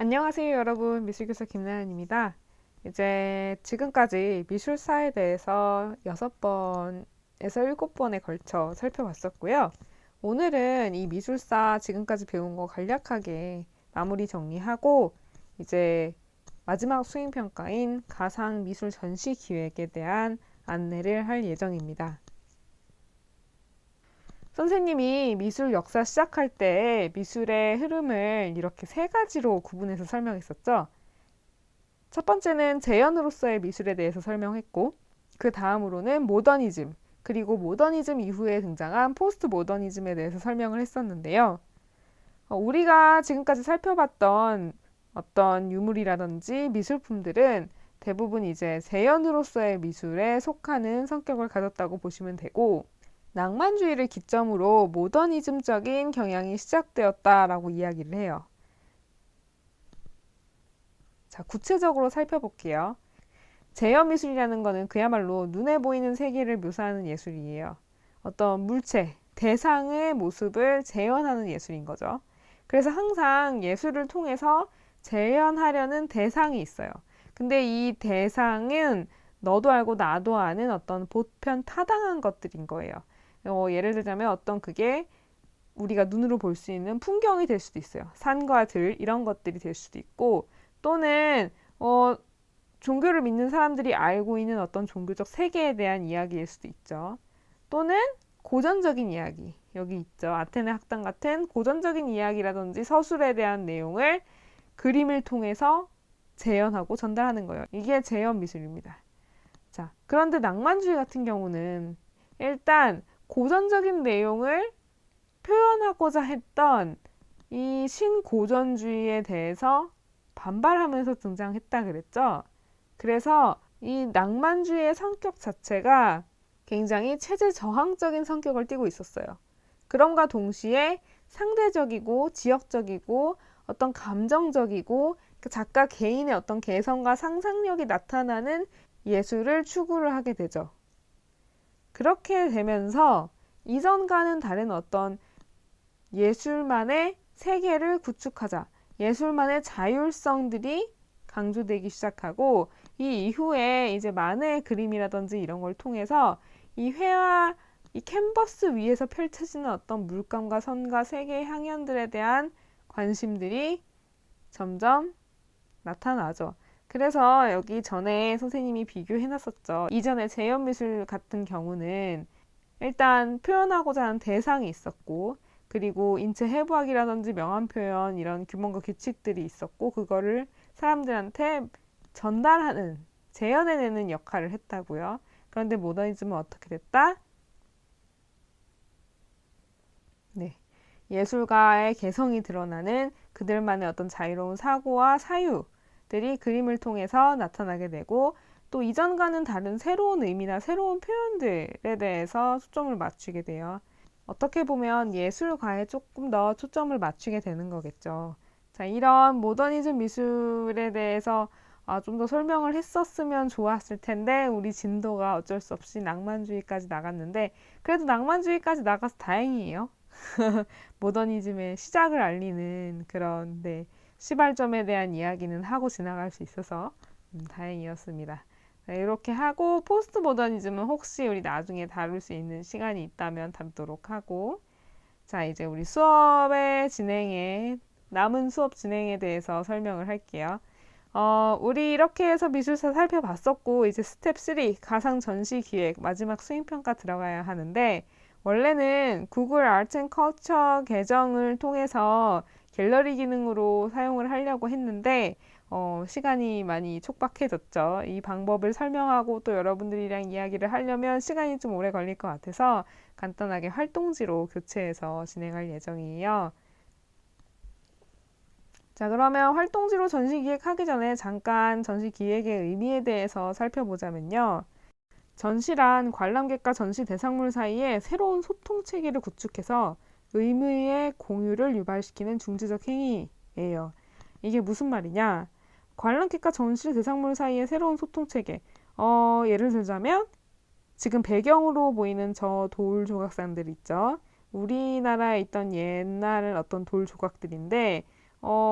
안녕하세요, 여러분. 미술교사 김나연입니다. 이제 지금까지 미술사에 대해서 6번에서 7번에 걸쳐 살펴봤었고요. 오늘은 이 미술사 지금까지 배운 거 간략하게 마무리 정리하고 이제 마지막 수행평가인 가상미술 전시 기획에 대한 안내를 할 예정입니다. 선생님이 미술 역사 시작할 때 미술의 흐름을 이렇게 세 가지로 구분해서 설명했었죠. 첫 번째는 재현으로서의 미술에 대해서 설명했고, 그 다음으로는 모더니즘, 그리고 모더니즘 이후에 등장한 포스트 모더니즘에 대해서 설명을 했었는데요. 우리가 지금까지 살펴봤던 어떤 유물이라든지 미술품들은 대부분 이제 재현으로서의 미술에 속하는 성격을 가졌다고 보시면 되고, 낭만주의를 기점으로 모더니즘적인 경향이 시작되었다라고 이야기를 해요. 자, 구체적으로 살펴볼게요. 재현미술이라는 것은 그야말로 눈에 보이는 세계를 묘사하는 예술이에요. 어떤 물체, 대상의 모습을 재현하는 예술인 거죠. 그래서 항상 예술을 통해서 재현하려는 대상이 있어요. 근데 이 대상은 너도 알고 나도 아는 어떤 보편 타당한 것들인 거예요. 예를 들자면 어떤 그게 우리가 눈으로 볼 수 있는 풍경이 될 수도 있어요. 산과 들 이런 것들이 될 수도 있고 또는 종교를 믿는 사람들이 알고 있는 어떤 종교적 세계에 대한 이야기일 수도 있죠. 또는 고전적인 이야기. 여기 있죠. 아테네 학당 같은 고전적인 이야기라든지 서술에 대한 내용을 그림을 통해서 재현하고 전달하는 거예요. 이게 재현 미술입니다. 자, 그런데 낭만주의 같은 경우는 일단 고전적인 내용을 표현하고자 했던 이 신고전주의에 대해서 반발하면서 등장했다 그랬죠. 그래서 이 낭만주의의 성격 자체가 굉장히 체제 저항적인 성격을 띠고 있었어요. 그럼과 동시에 상대적이고 지역적이고 어떤 감정적이고 그 작가 개인의 어떤 개성과 상상력이 나타나는 예술을 추구를 하게 되죠. 그렇게 되면서 이전과는 다른 어떤 예술만의 세계를 구축하자. 예술만의 자율성들이 강조되기 시작하고 이 이후에 이제 만의 그림이라든지 이런 걸 통해서 이 회화, 이 캔버스 위에서 펼쳐지는 어떤 물감과 선과 색의 향연들에 대한 관심들이 점점 나타나죠. 그래서 여기 전에 선생님이 비교해 놨었죠. 이전에 재현미술 같은 경우는 일단 표현하고자 하는 대상이 있었고 그리고 인체 해부학이라든지 명암 표현 이런 규범과 규칙들이 있었고 그거를 사람들한테 전달하는 재현해내는 역할을 했다고요. 그런데 모더니즘은 어떻게 됐다? 네. 예술가의 개성이 드러나는 그들만의 어떤 자유로운 사고와 사유들이 그림을 통해서 나타나게 되고 또 이전과는 다른 새로운 의미나 새로운 표현들에 대해서 초점을 맞추게 돼요. 어떻게 보면 예술가에 조금 더 초점을 맞추게 되는 거겠죠. 자, 이런 모더니즘 미술에 대해서 좀 더 설명을 했었으면 좋았을 텐데 우리 진도가 어쩔 수 없이 낭만주의까지 나갔는데 그래도 낭만주의까지 나가서 다행이에요. 모더니즘의 시작을 알리는 그런 시발점에 대한 이야기는 하고 지나갈 수 있어서 다행이었습니다. 네, 이렇게 하고 포스트 모더니즘은 혹시 우리 나중에 다룰 수 있는 시간이 있다면 다루도록 하고 자 이제 우리 수업의 진행에 남은 수업 진행에 대해서 설명을 할게요. 우리 이렇게 해서 미술사 살펴봤었고 이제 스텝 3 가상 전시 기획 마지막 수행평가 들어가야 하는데 원래는 구글 아트 앤 컬처 계정을 통해서 갤러리 기능으로 사용을 하려고 했는데 시간이 많이 촉박해졌죠. 이 방법을 설명하고 또 여러분들이랑 이야기를 하려면 시간이 좀 오래 걸릴 것 같아서 간단하게 활동지로 교체해서 진행할 예정이에요. 자, 그러면 활동지로 전시 기획하기 전에 잠깐 전시 기획의 의미에 대해서 살펴보자면요. 전시란 관람객과 전시 대상물 사이에 새로운 소통 체계를 구축해서 의무의 공유를 유발시키는 중지적 행위예요. 이게 무슨 말이냐? 관람객과 전시 대상물 사이의 새로운 소통 체계. 예를 들자면 지금 배경으로 보이는 저 돌 조각상들 있죠. 우리나라에 있던 옛날 어떤 돌 조각들인데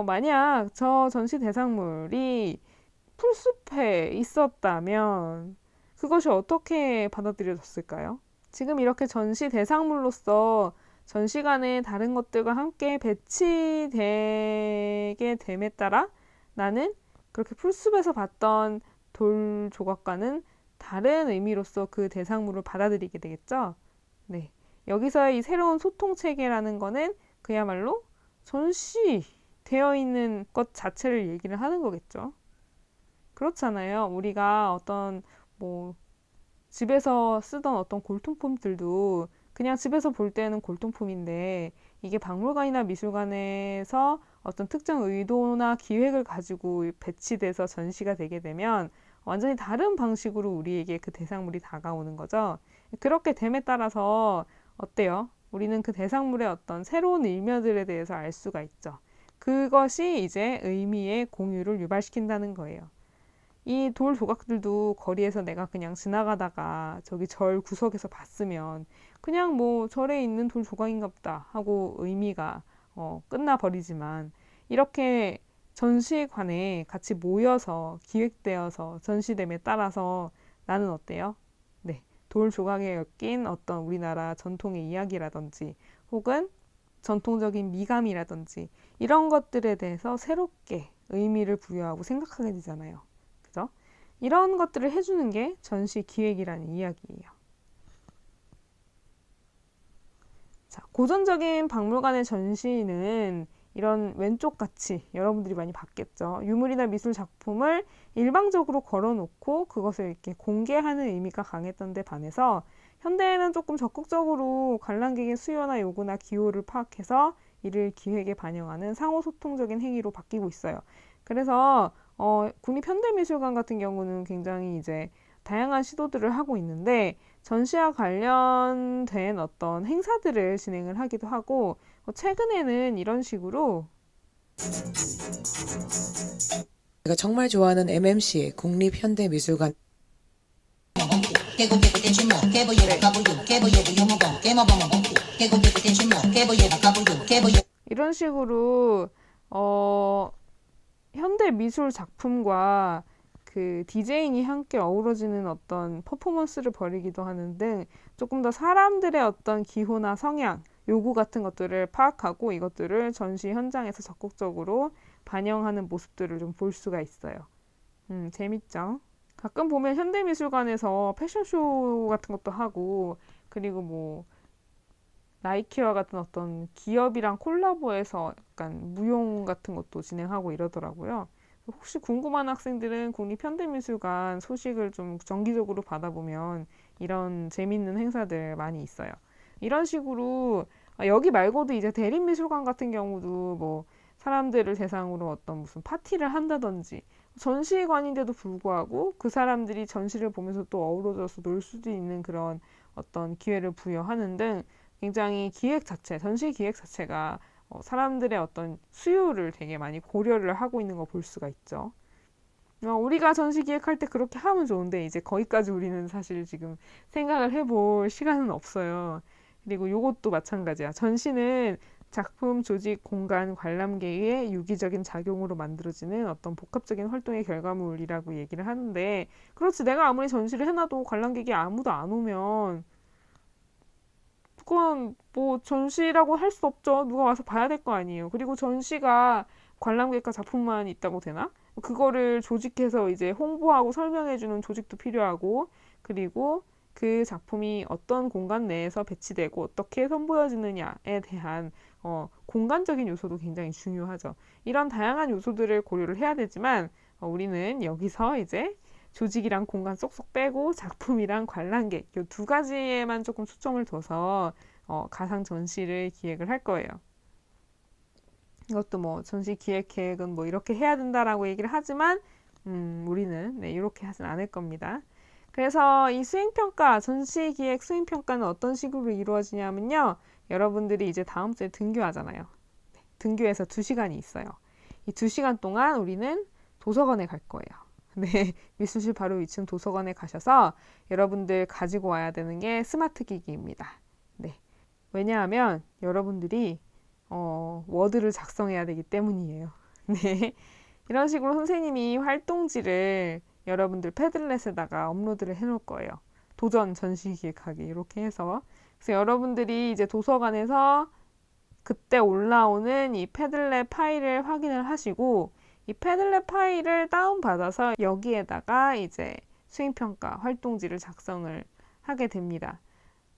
만약 저 전시 대상물이 풀숲에 있었다면 그것이 어떻게 받아들여졌을까요? 지금 이렇게 전시 대상물로서 전시관에 다른 것들과 함께 배치되게 됨에 따라 나는 그렇게 풀숲에서 봤던 돌 조각과는 다른 의미로서 그 대상물을 받아들이게 되겠죠. 네. 여기서의 이 새로운 소통 체계라는 거는 그야말로 전시되어 있는 것 자체를 얘기를 하는 거겠죠. 그렇잖아요. 우리가 어떤 뭐 집에서 쓰던 어떤 골동품들도 그냥 집에서 볼 때는 골동품인데 이게 박물관이나 미술관에서 어떤 특정 의도나 기획을 가지고 배치돼서 전시가 되게 되면 완전히 다른 방식으로 우리에게 그 대상물이 다가오는 거죠. 그렇게 됨에 따라서 어때요? 우리는 그 대상물의 어떤 새로운 일면들에 대해서 알 수가 있죠. 그것이 이제 의미의 공유를 유발시킨다는 거예요. 이 돌 조각들도 거리에서 내가 그냥 지나가다가 저기 절 구석에서 봤으면 그냥 뭐 절에 있는 돌 조각인가 보다 하고 의미가 끝나버리지만 이렇게 전시관에 같이 모여서 기획되어서 전시됨에 따라서 나는 어때요? 네, 돌 조각에 엮인 어떤 우리나라 전통의 이야기라든지 혹은 전통적인 미감이라든지 이런 것들에 대해서 새롭게 의미를 부여하고 생각하게 되잖아요. 그죠? 이런 것들을 해주는 게 전시 기획이라는 이야기예요. 자, 고전적인 박물관의 전시는 이런 왼쪽 같이 여러분들이 많이 봤겠죠. 유물이나 미술 작품을 일방적으로 걸어놓고 그것을 이렇게 공개하는 의미가 강했던 데 반해서 현대에는 조금 적극적으로 관람객의 수요나 요구나 기호를 파악해서 이를 기획에 반영하는 상호소통적인 행위로 바뀌고 있어요. 그래서 국립현대미술관 같은 경우는 굉장히 이제 다양한 시도들을 하고 있는데 전시와 관련된 어떤 행사들을 진행을 하기도 하고 최근에는 이런 식으로 제가 정말 좋아하는 MMC 국립현대미술관 이런 식으로 현대 미술 작품과 그 디제잉이 함께 어우러지는 어떤 퍼포먼스를 벌이기도 하는 등 조금 더 사람들의 어떤 기호나 성향, 요구 같은 것들을 파악하고 이것들을 전시 현장에서 적극적으로 반영하는 모습들을 좀 볼 수가 있어요. 재밌죠? 가끔 보면 현대미술관에서 패션쇼 같은 것도 하고 그리고 뭐 나이키와 같은 어떤 기업이랑 콜라보해서 약간 무용 같은 것도 진행하고 이러더라고요. 혹시 궁금한 학생들은 국립현대미술관 소식을 좀 정기적으로 받아보면 이런 재밌는 행사들 많이 있어요. 이런 식으로 여기 말고도 이제 대림미술관 같은 경우도 뭐 사람들을 대상으로 어떤 무슨 파티를 한다든지 전시관인데도 불구하고 그 사람들이 전시를 보면서 또 어우러져서 놀 수도 있는 그런 어떤 기회를 부여하는 등 굉장히 기획 자체, 전시 기획 자체가 사람들의 어떤 수요를 되게 많이 고려를 하고 있는 거 볼 수가 있죠. 우리가 전시 기획할 때 그렇게 하면 좋은데 이제 거기까지 우리는 사실 지금 생각을 해볼 시간은 없어요. 그리고 요것도 마찬가지야. 전시는 작품, 조직, 공간, 관람객의 유기적인 작용으로 만들어지는 어떤 복합적인 활동의 결과물이라고 얘기를 하는데 그렇지 내가 아무리 전시를 해놔도 관람객이 아무도 안 오면 그건 뭐 전시라고 할 수 없죠. 누가 와서 봐야 될 거 아니에요. 그리고 전시가 관람객과 작품만 있다고 되나? 그거를 조직해서 이제 홍보하고 설명해주는 조직도 필요하고, 그리고 그 작품이 어떤 공간 내에서 배치되고 어떻게 선보여지느냐에 대한 공간적인 요소도 굉장히 중요하죠. 이런 다양한 요소들을 고려를 해야 되지만 우리는 여기서 이제 조직이랑 공간 쏙쏙 빼고 작품이랑 관람객 이 두 가지에만 조금 초점을 둬서 가상 전시를 기획을 할 거예요. 이것도 뭐 전시 기획 계획은 뭐 이렇게 해야 된다라고 얘기를 하지만 우리는 네, 이렇게 하진 않을 겁니다. 그래서 이 수행평가, 전시 기획 수행평가는 어떤 식으로 이루어지냐면요. 여러분들이 이제 다음 주에 등교하잖아요. 등교해서 2시간이 있어요. 이 2시간 동안 우리는 도서관에 갈 거예요. 네, 미술실 바로 위층 도서관에 가셔서 여러분들 가지고 와야 되는 게 스마트 기기입니다. 네, 왜냐하면 여러분들이 워드를 작성해야 되기 때문이에요. 네. 이런 식으로 선생님이 활동지를 여러분들 패들렛에다가 업로드를 해 놓을 거예요. 도전 전시 기획하기 이렇게 해서. 그래서 여러분들이 이제 도서관에서 그때 올라오는 이 패들렛 파일을 확인을 하시고 이 패들렛 파일을 다운받아서 여기에다가 이제 수행평가 활동지를 작성을 하게 됩니다.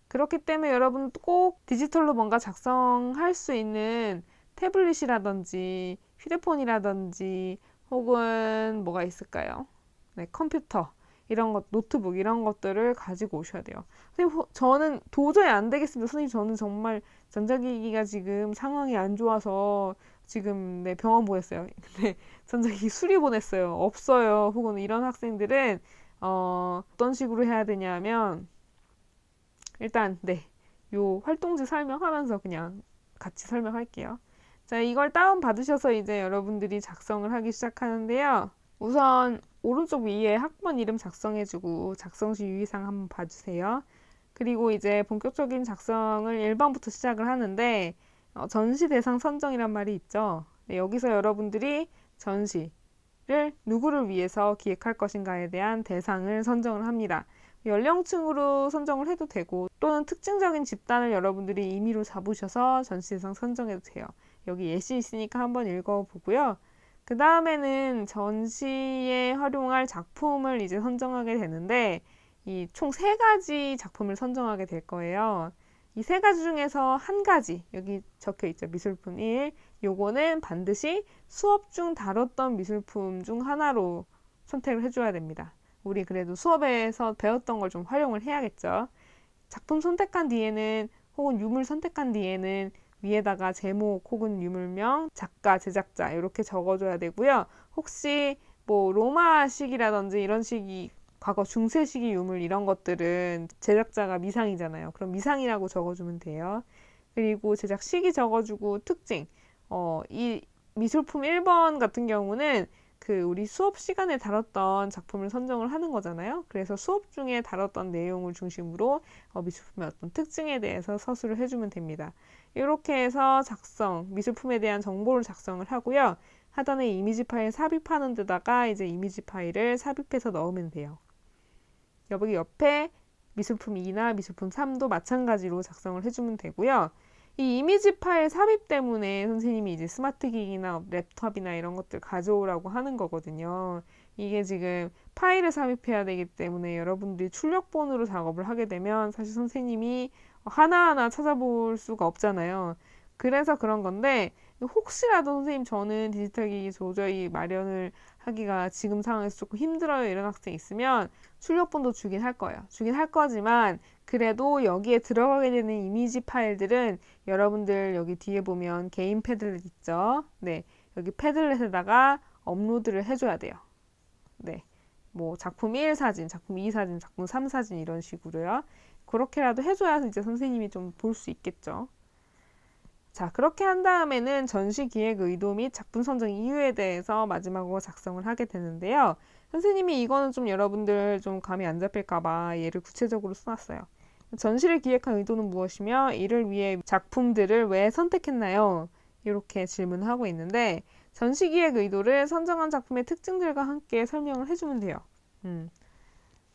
그렇기 때문에 여러분 꼭 디지털로 뭔가 작성할 수 있는 태블릿이라든지 휴대폰이라든지 혹은 뭐가 있을까요? 네, 컴퓨터 이런 것, 노트북 이런 것들을 가지고 오셔야 돼요. 선생님, 저는 도저히 안 되겠습니다. 선생님, 저는 정말 전자기기가 지금 상황이 안 좋아서 지금 네, 병원 보냈어요. 근데 전자기기 수리 보냈어요. 없어요. 혹은 이런 학생들은 어떤 식으로 해야 되냐면 일단 네, 요 활동지 설명하면서 그냥 같이 설명할게요. 자, 이걸 다운 받으셔서 이제 여러분들이 작성을 하기 시작하는데요. 우선 오른쪽 위에 학번 이름 작성해주고 작성 시 유의사항 한번 봐주세요. 그리고 이제 본격적인 작성을 1번부터 시작을 하는데 전시 대상 선정이란 말이 있죠. 네, 여기서 여러분들이 전시를 누구를 위해서 기획할 것인가에 대한 대상을 선정을 합니다. 연령층으로 선정을 해도 되고 또는 특징적인 집단을 여러분들이 임의로 잡으셔서 전시 대상 선정해도 돼요. 여기 예시 있으니까 한번 읽어보고요. 그 다음에는 전시에 활용할 작품을 이제 선정하게 되는데 이 총 3가지 작품을 선정하게 될 거예요. 이 3가지 중에서 한 가지 여기 적혀 있죠. 미술품 1. 요거는 반드시 수업 중 다뤘던 미술품 중 하나로 선택을 해줘야 됩니다. 우리 그래도 수업에서 배웠던 걸 좀 활용을 해야겠죠. 작품 선택한 뒤에는 혹은 유물 선택한 뒤에는 위에다가 제목 혹은 유물명, 작가, 제작자 이렇게 적어줘야 되고요. 혹시 뭐 로마식이라든지 이런 식이 과거 중세시기 유물 이런 것들은 제작자가 미상이잖아요. 그럼 미상이라고 적어주면 돼요. 그리고 제작 시기 적어주고 특징. 이 미술품 1번 같은 경우는 그 우리 수업 시간에 다뤘던 작품을 선정을 하는 거잖아요. 그래서 수업 중에 다뤘던 내용을 중심으로 미술품의 어떤 특징에 대해서 서술을 해주면 됩니다. 이렇게 해서 미술품에 대한 정보를 작성을 하고요. 하단에 이미지 파일 삽입하는 데다가 이제 이미지 파일을 삽입해서 넣으면 돼요. 여기 옆에 미술품 2나 미술품 3도 마찬가지로 작성을 해주면 되고요. 이 이미지 파일 삽입 때문에 선생님이 이제 스마트 기기나 랩톱이나 이런 것들 가져오라고 하는 거거든요. 이게 지금 파일을 삽입해야 되기 때문에 여러분들이 출력본으로 작업을 하게 되면 사실 선생님이 하나하나 찾아볼 수가 없잖아요. 그래서 그런 건데 혹시라도 선생님 저는 디지털 기기 도저히 마련을 하기가 지금 상황에서 조금 힘들어요 이런 학생 있으면 출력본도 주긴 할 거예요. 주긴 할 거지만 그래도 여기에 들어가게 되는 이미지 파일들은 여러분들 여기 뒤에 보면 개인 패들렛 있죠. 네, 여기 패들렛에다가 업로드를 해줘야 돼요. 네, 뭐 작품 1 사진, 작품 2 사진, 작품 3 사진 이런 식으로요. 그렇게라도 해줘야 이제 선생님이 좀 볼 수 있겠죠. 자, 그렇게 한 다음에는 전시 기획 의도 및 작품 선정 이유에 대해서 마지막으로 작성을 하게 되는데요. 선생님이 이거는 좀 여러분들 좀 감이 안 잡힐까봐 예를 구체적으로 써놨어요. 전시를 기획한 의도는 무엇이며 이를 위해 작품들을 왜 선택했나요? 이렇게 질문하고 있는데 전시 기획 의도를 선정한 작품의 특징들과 함께 설명을 해주면 돼요.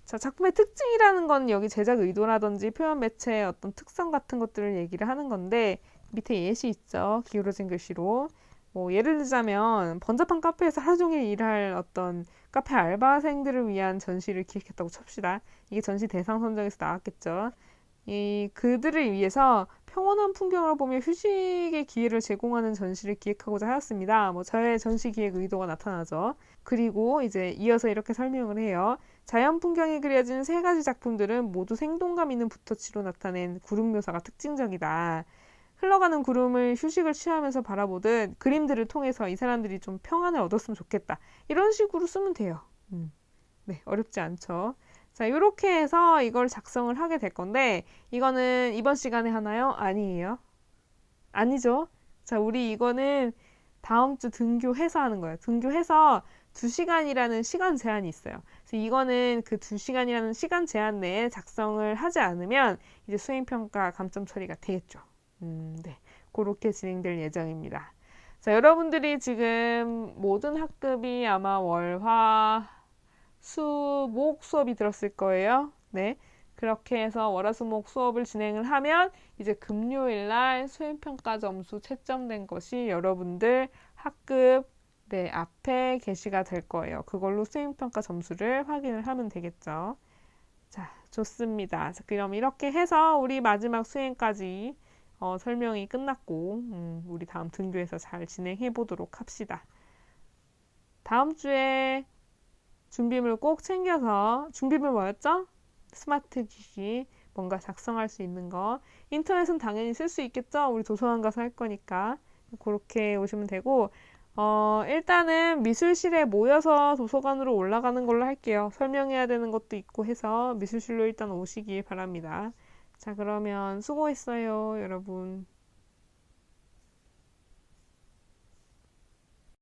자, 작품의 특징이라는 건 여기 제작 의도라든지 표현 매체의 어떤 특성 같은 것들을 얘기를 하는 건데 밑에 예시 있죠. 기울어진 글씨로. 뭐 예를 들자면 번잡한 카페에서 하루 종일 일할 어떤 카페 알바생들을 위한 전시를 기획했다고 칩시다. 이게 전시 대상 선정에서 나왔겠죠. 그들을 위해서 평온한 풍경을 보며 휴식의 기회를 제공하는 전시를 기획하고자 하였습니다. 뭐 저의 전시 기획 의도가 나타나죠. 그리고 이제 이어서 이렇게 설명을 해요. 자연 풍경이 그려진 3가지 작품들은 모두 생동감 있는 붓터치로 나타낸 구름 묘사가 특징적이다. 흘러가는 구름을 휴식을 취하면서 바라보듯 그림들을 통해서 이 사람들이 좀 평안을 얻었으면 좋겠다. 이런 식으로 쓰면 돼요. 네, 어렵지 않죠. 자, 이렇게 해서 이걸 작성을 하게 될 건데 이거는 이번 시간에 하나요? 아니에요. 아니죠. 자, 우리 이거는 다음 주 등교해서 하는 거예요. 등교해서 2시간이라는 시간 제한이 있어요. 그래서 이거는 그 2시간이라는 시간 제한 내에 작성을 하지 않으면 이제 수행평가 감점 처리가 되겠죠. 네. 그렇게 진행될 예정입니다. 자, 여러분들이 지금 모든 학급이 아마 월, 화, 수, 목 수업이 들었을 거예요. 네. 그렇게 해서 월, 화, 수, 목 수업을 진행을 하면 이제 금요일 날 수행평가 점수 채점된 것이 여러분들 학급 네, 앞에 게시가 될 거예요. 그걸로 수행평가 점수를 확인을 하면 되겠죠. 자, 좋습니다. 자, 그럼 이렇게 해서 우리 마지막 수행까지 설명이 끝났고, 우리 다음 등교에서 잘 진행해 보도록 합시다. 다음 주에 준비물 꼭 챙겨서, 준비물 뭐였죠? 스마트 기기, 뭔가 작성할 수 있는 거. 인터넷은 당연히 쓸 수 있겠죠? 우리 도서관 가서 할 거니까. 그렇게 오시면 되고, 일단은 미술실에 모여서 도서관으로 올라가는 걸로 할게요. 설명해야 되는 것도 있고 해서 미술실로 일단 오시기 바랍니다. 자, 그러면 수고했어요, 여러분.